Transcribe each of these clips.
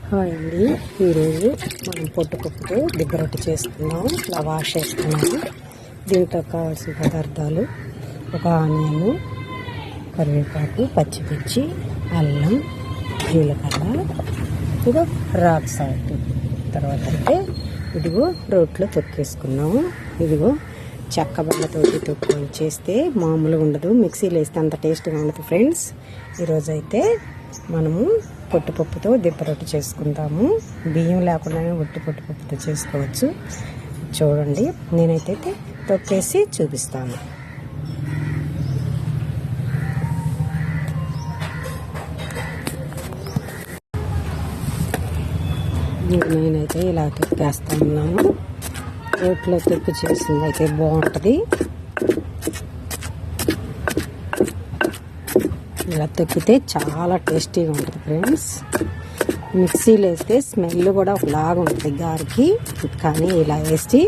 Hi అండి, ఈరోజు మనం పొట్టుపప్పుతో దిబ్బ రొట్టె చేసుకున్నాము. ఇలా వాష్ చేసుకున్నాము. దీంట్లో కావాల్సిన పదార్థాలు ఒక ఆనియన్, కరివేపాకు, పచ్చిమిర్చి, అల్లం, జీలకర్ర, ఇదిగో రాక్ సాల్ట్. తర్వాత అయితే ఇదిగో రోట్లో తొక్కేసుకున్నాము. ఇదిగో చెక్క బెల్లతోటి తొక్కుని చేస్తే మామూలుగా ఉండదు, మిక్సీలో వేస్తే అంత టేస్ట్గా ఉండదు ఫ్రెండ్స్. ఈరోజైతే మనము పొట్టుపప్పుతో దిబ్బ రొట్టె చేసుకుందాము. బియ్యం లేకుండానే పొట్టుపప్పుతో చేసుకోవచ్చు. చూడండి, నేనైతే తొక్కేసి చూపిస్తాను. నేనైతే ఇలా తొక్కేస్తా ఉన్నాను. రోట్లో తొక్కు చేసింది అయితే బాగుంటుంది. ఇలా తొక్కితే చాలా టేస్టీగా ఉంటుంది ఫ్రెండ్స్. మిక్సీలో వేస్తే స్మెల్ కూడా ఒకలాగా ఉంటుంది గారికి, కానీ ఇలా వేసి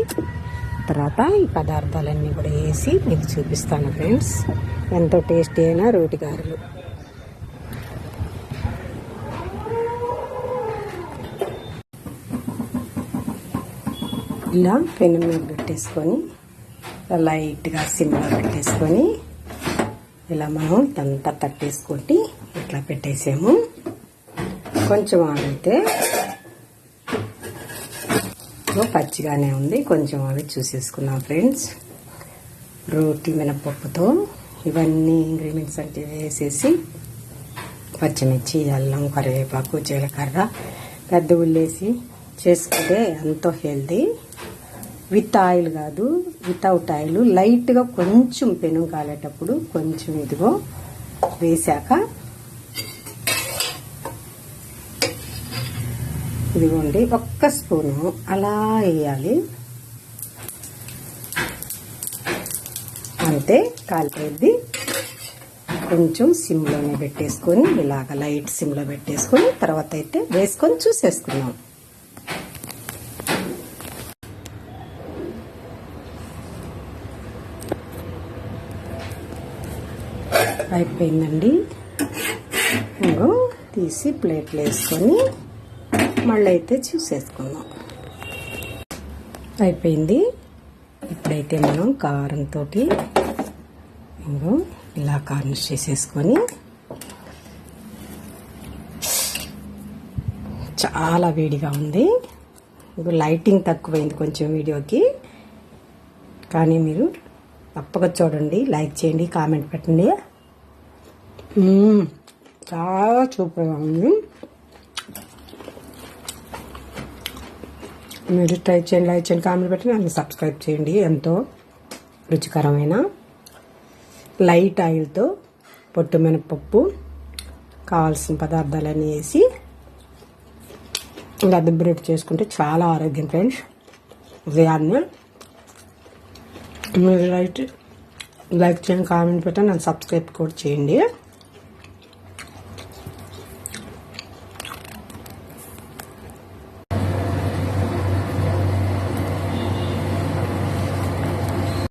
తర్వాత ఈ పదార్థాలన్నీ కూడా వేసి మీకు చూపిస్తాను ఫ్రెండ్స్. ఎంతో టేస్టీ అయిన రోటి గారెలు. ఇలా పెనం మీద పెట్టేసుకొని లైట్గా సిమ్లో పెట్టేసుకొని ఇలా మనం ఇదంతా తట్టేసుకొని ఇట్లా పెట్టేసాము. కొంచెం ఆగితే పచ్చిగానే ఉంది, కొంచెం ఆగి చూసేసుకున్నాం ఫ్రెండ్స్. రోటి మినపప్పుతో ఇవన్నీ ఇంగ్రీడియంట్స్ అంటే వేసేసి పచ్చిమిర్చి, అల్లం, కరివేపాకు, జీలకర్ర, పెద్ద ఉల్లేసి చేసుకుంటే ఎంతో హెల్తీ. విత్ ఆయిల్ కాదు, వితౌట్ ఆయిల్. లైట్గా కొంచెం పెను కాలేటప్పుడు కొంచెం ఇదిగో వేసాక ఇదిగోండి ఒక్క స్పూను అలా వేయాలి. అంతే, కాలిపోయింది. కొంచెం సిమ్లోనే పెట్టేసుకొని ఇలాగ లైట్ సిమ్లో పెట్టేసుకొని తర్వాత అయితే వేసుకొని చూసేసుకున్నాం. అయిపోయిందండి. ఇంకో తీసి ప్లేట్లు వేసుకొని మళ్ళీ అయితే చూసేసుకుందాం. అయిపోయింది. ఇప్పుడైతే మనం కారంతో ఇంకో ఇలా గార్నిష్ చేసేసుకొని చాలా వేడిగా ఉంది. ఇప్పుడు లైటింగ్ తక్కువైంది కొంచెం వీడియోకి, కానీ మీరు తప్పక చూడండి, లైక్ చేయండి, కామెంట్ పెట్టండి. చాలా సూపర్గా ఉంది. మీరు ట్రై చేయండి, లైక్ చేయండి, కామెంట్ పెట్టండి, నన్ను సబ్స్క్రైబ్ చేయండి. ఎంతో రుచికరమైన లైట్ ఆయిల్తో పొట్టు మినపప్పు కావాల్సిన పదార్థాలన్నీ వేసి ఇలా దిబ్బ రొట్టె చేసుకుంటే చాలా ఆరోగ్యం ఫ్రెండ్స్. ఉదయాన్నే మీరు లైక్ చేయండి, కామెంట్ పెట్టండి, నన్ను సబ్స్క్రైబ్ కూడా చేయండి.